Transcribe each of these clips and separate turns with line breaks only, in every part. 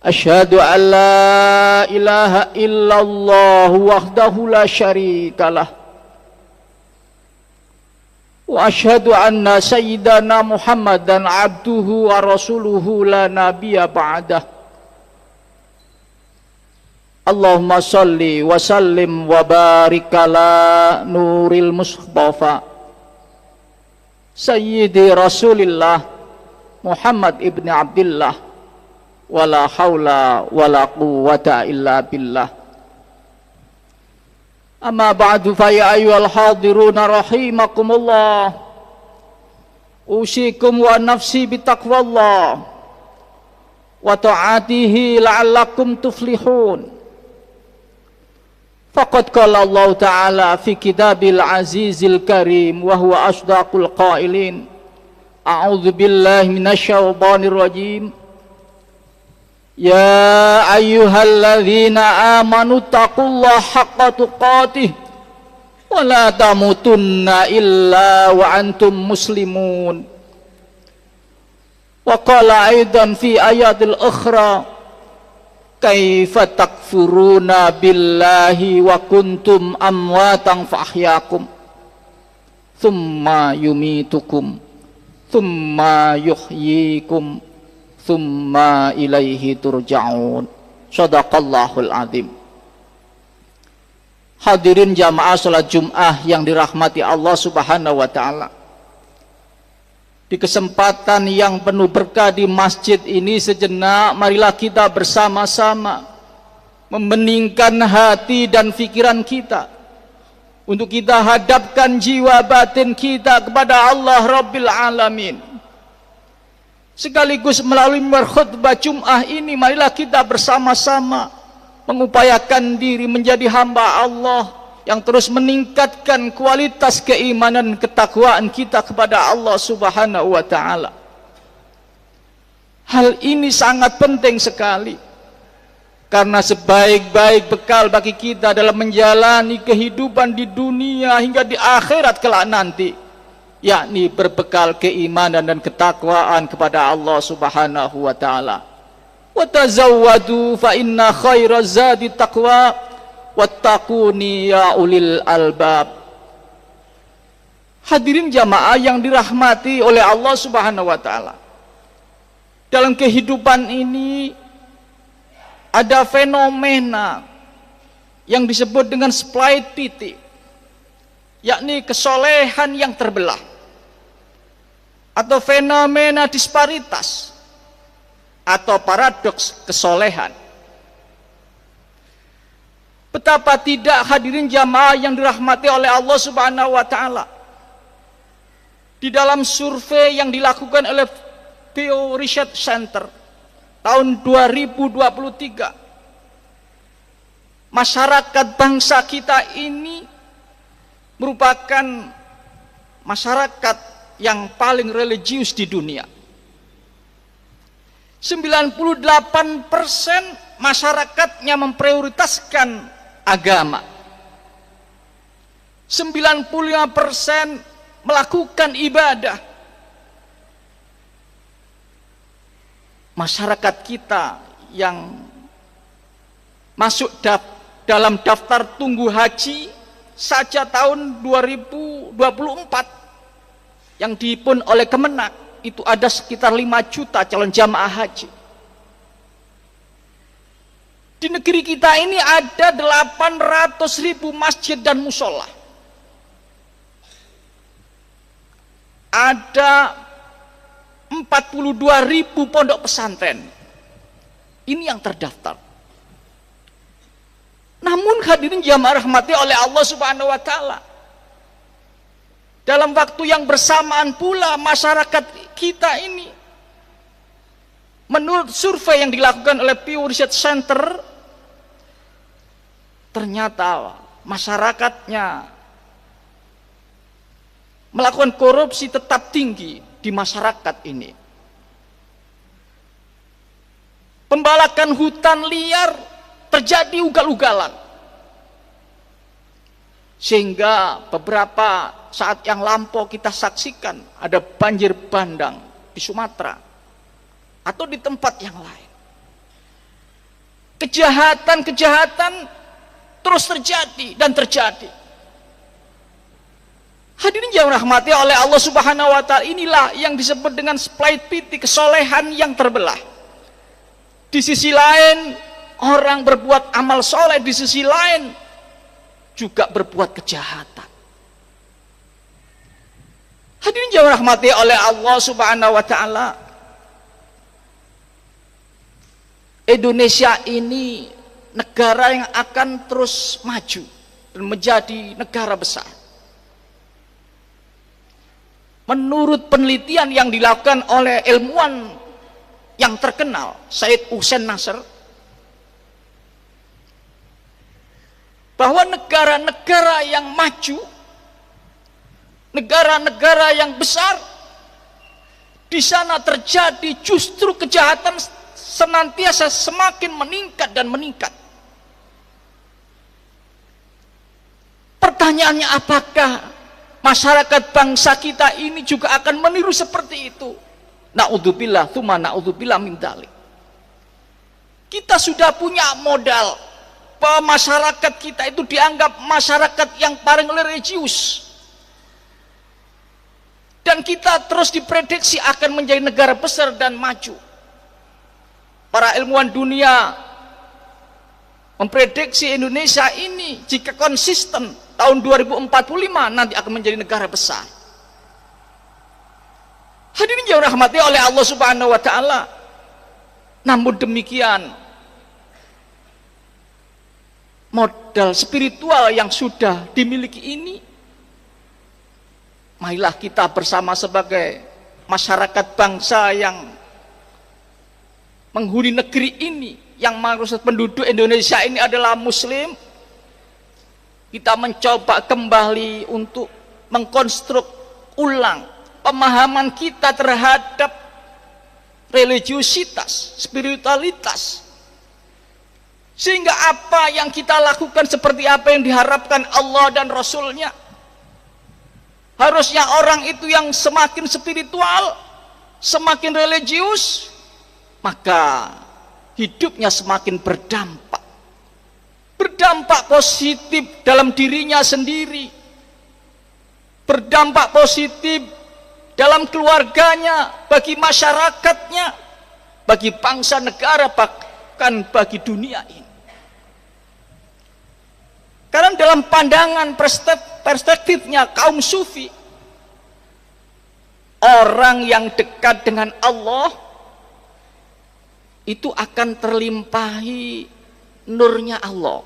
Asyhadu an la ilaha illallah wahdahu la syarikalah. Wa asyhadu anna sayyidana Muhammadan abduhu wa rasuluhu la nabiyya ba'dah. Allahumma salli wa sallim wa barik ala nuril mustafa Sayyidi Rasulillah Muhammad ibn Abdillah wala haula wala quwwata illa billah. Amma ba'du fa ya ayyuhal hadiruna rahimakumullah. Usikum wa nafsi bitaqwallah wa ta'atihi la'allakum tuflihun. Faqad qala Allah Ta'ala fi kitabil azizil karim wa huwa asdaqul qailin. A'udzu billahi minasy syaithanir rajim. Ya ayyuhalladzina amanu taqullaha haqqa tuqatih wa la tamutunna illa wa antum muslimun. Wa qala aidan fi ayatil ukhra kaifa takfuruna billahi wa kuntum amwatan fa ahyaakum thumma yumitukum thumma yuhyikum thumma ilaihi turja'un. Shadaqallahul azim. Hadirin jamaah salat Jumat yang dirahmati Allah Subhanahu wa taala. Di kesempatan yang penuh berkah di masjid ini sejenak marilah kita bersama-sama membeningkan hati dan pikiran kita untuk kita hadapkan jiwa batin kita kepada Allah Rabbil Alamin. Sekaligus melalui khutbah Jum'ah ini marilah kita bersama-sama mengupayakan diri menjadi hamba Allah yang terus meningkatkan kualitas keimanan ketakwaan kita kepada Allah Subhanahu wa taala. Hal ini sangat penting sekali karena sebaik-baik bekal bagi kita dalam menjalani kehidupan di dunia hingga di akhirat kelak nanti, yakni berbekal keimanan dan ketakwaan kepada Allah Subhanahu wa taala. Wa tazawwadu fa inna khairaz zadi taqwa wattaquni ya ulil albab. Hadirin jamaah yang dirahmati oleh Allah Subhanahu wa taala. Dalam kehidupan ini ada fenomena yang disebut dengan split titik, yakni kesolehan yang terbelah atau fenomena disparitas atau paradoks kesolehan. Betapa tidak hadirin jamaah yang dirahmati oleh Allah Subhanahu wa taala. Di dalam survei yang dilakukan oleh Pew Research Center tahun 2023, masyarakat bangsa kita ini merupakan masyarakat yang paling religius di dunia. 98% masyarakatnya memprioritaskan agama. 95% melakukan ibadah. Masyarakat kita yang masuk dalam daftar tunggu haji saja tahun 2024 yang dihimpun oleh Kemenak itu ada sekitar 5 juta calon jamaah haji. Di negeri kita ini ada 800.000 masjid dan musola. Ada 42.000 pondok pesantren. Ini yang terdaftar. Namun hadirin jamaah rahmati oleh Allah Subhanahu wa taala, dalam waktu yang bersamaan pula masyarakat kita ini, menurut survei yang dilakukan oleh Pew Research Center, ternyata masyarakatnya melakukan korupsi tetap tinggi di masyarakat ini. Pembalakan hutan liar terjadi ugal-ugalan, sehingga beberapa saat yang lampau kita saksikan ada banjir bandang di Sumatera atau di tempat yang lain. kejahatan-kejahatan terus terjadi dan terjadi. Hadirin yang rahmati oleh Allah Subhanahu wa taala, inilah yang disebut dengan splait piti, kesolehan yang terbelah. Di sisi lain orang berbuat amal soleh, di sisi lain juga berbuat kejahatan. Hadirin yang rahmati oleh Allah Subhanahu wa taala, Indonesia ini negara yang akan terus maju dan menjadi negara besar. Menurut penelitian yang dilakukan oleh ilmuwan yang terkenal, Syed Hussein Nasr, bahwa negara-negara yang maju, negara-negara yang besar, di sana terjadi justru kejahatan senantiasa semakin meningkat dan meningkat. Pertanyaannya, apakah masyarakat bangsa kita ini juga akan meniru seperti itu? Na'udzubillah, tsumma na'udzubillah min dzalik. Kita sudah punya modal bahwa masyarakat kita itu dianggap masyarakat yang paling religius, dan kita terus diprediksi akan menjadi negara besar dan maju. Para ilmuwan dunia memprediksi Indonesia ini jika konsisten tahun 2045 nanti akan menjadi negara besar. Hadirin yang dirahmati oleh Allah Subhanahu wa taala, namun demikian modal spiritual yang sudah dimiliki ini, marilah kita bersama sebagai masyarakat bangsa yang menghuni negeri ini, yang mayoritas penduduk Indonesia ini adalah muslim, kita mencoba kembali untuk mengkonstruk ulang pemahaman kita terhadap religiusitas, spiritualitas, sehingga apa yang kita lakukan seperti apa yang diharapkan Allah dan Rasulnya. Harusnya orang itu yang semakin spiritual, semakin religius, maka hidupnya semakin berdampak positif dalam dirinya sendiri, berdampak positif dalam keluarganya, bagi masyarakatnya, bagi bangsa negara, bahkan bagi dunia ini. Karena dalam pandangan perspektifnya kaum sufi, orang yang dekat dengan Allah itu akan terlimpahi nurnya Allah.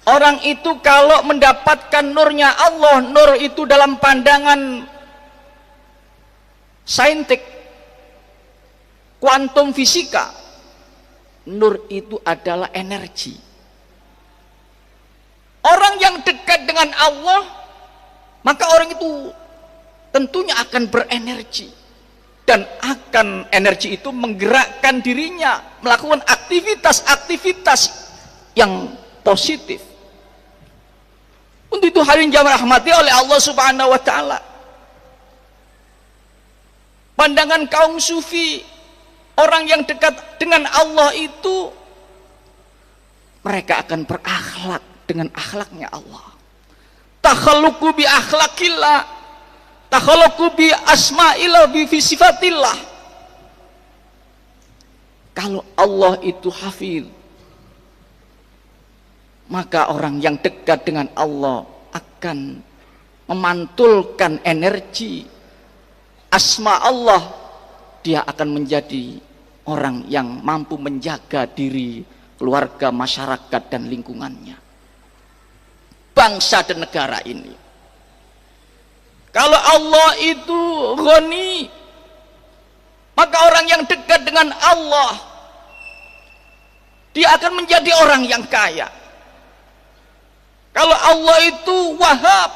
Orang itu kalau mendapatkan nurnya Allah, nur itu dalam pandangan saintik, kuantum fisika, nur itu adalah energi. Orang yang dekat dengan Allah, maka orang itu tentunya akan berenergi, dan akan energi itu menggerakkan dirinya melakukan aktivitas-aktivitas yang positif. Untuk itu hadirin yang dirahmati oleh Allah Subhanahu wa taala, pandangan kaum sufi, orang yang dekat dengan Allah itu mereka akan berakhlak dengan akhlaknya Allah. Takhalluqu bi akhlaqillah, takhalluqu bi asma'illah, bi sifatillah. Kalau Allah itu hafiz, maka orang yang dekat dengan Allah akan memantulkan energi asma Allah. Dia akan menjadi orang yang mampu menjaga diri, keluarga, masyarakat, dan lingkungannya, bangsa dan negara ini. Kalau Allah itu ghani, maka orang yang dekat dengan Allah, dia akan menjadi orang yang kaya. Kalau Allah itu Wahhab,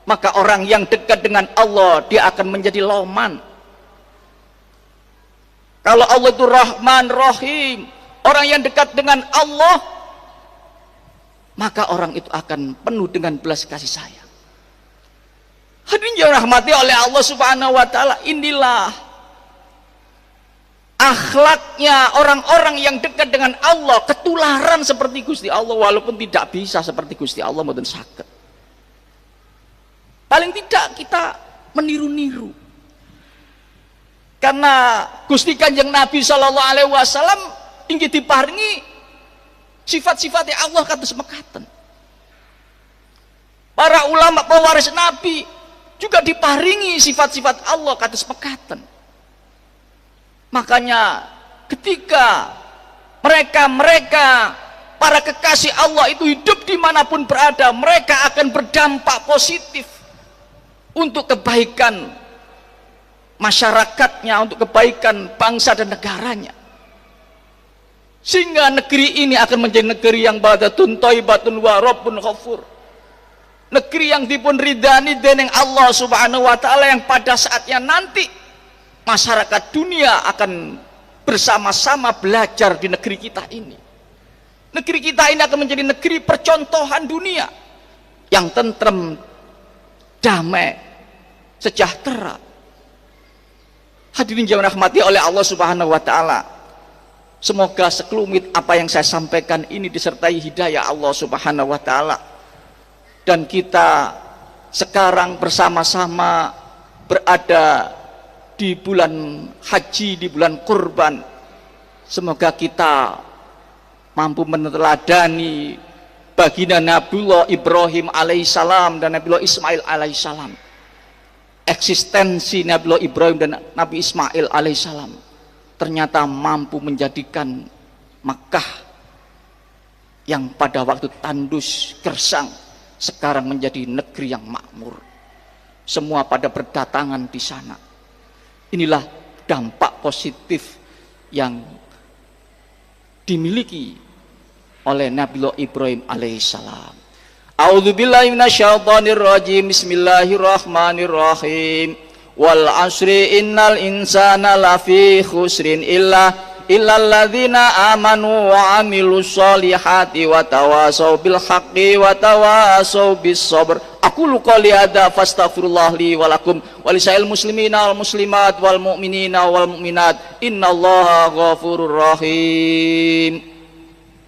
maka orang yang dekat dengan Allah dia akan menjadi loman. Kalau Allah itu Rahman Rahim, orang yang dekat dengan Allah, maka orang itu akan penuh dengan belas kasih sayang. Hadirin yang dirahmati oleh Allah Subhanahu wa taala, inilah akhlaknya orang-orang yang dekat dengan Allah ketularan seperti Gusti Allah, walaupun tidak bisa seperti Gusti Allah mboten saged. Paling tidak kita meniru-niru. Karena Gusti Kanjeng Nabi sallallahu alaihi wasallam inggih diparingi sifat-sifatnya Allah kados mekaten. Para ulama pewaris Nabi juga diparingi sifat-sifat Allah kados mekaten. Makanya ketika mereka para kekasih Allah itu hidup dimanapun berada, mereka akan berdampak positif untuk kebaikan masyarakatnya, untuk kebaikan bangsa dan negaranya, sehingga negeri ini akan menjadi negeri yang baldatun thayyibatun wa rabbun ghafur, negeri yang dipun ridani dening Allah subhanahu wa ta'ala, yang pada saatnya nanti masyarakat dunia akan bersama-sama belajar di negeri kita ini. Negeri kita ini akan menjadi negeri percontohan dunia yang tentrem, damai, sejahtera. Hadirin yang dirahmati oleh Allah subhanahu wa ta'ala, semoga sekelumit apa yang saya sampaikan ini disertai hidayah Allah subhanahu wa ta'ala, dan kita sekarang bersama-sama berada di bulan haji, di bulan kurban. Semoga kita mampu meneladani baginda Nabiullah Ibrahim alaihissalam dan Nabiullah Ismail alaihissalam. Eksistensi Nabiullah Ibrahim dan Nabi Ismail alaihissalam ternyata mampu menjadikan Makkah yang pada waktu tandus gersang sekarang menjadi negeri yang makmur. Semua pada berdatangan di sana. Inilah dampak positif yang dimiliki oleh Nabiullah Ibrahim alaihissalam. A'udzubillahi minasyaitonir rajim. Bismillahirrahmanirrahim. Wal 'asri innal insana lafi khusrin illal ladzina amanu wa 'amilus solihati wa tawasau bil haqqi wa tawasau bis sabr. Aqulu qouli hadza fastaghfirullah li wa lakum wa lisail muslimina wal muslimat wal mu'minina wal mu'minat innallaha ghafurur rahim.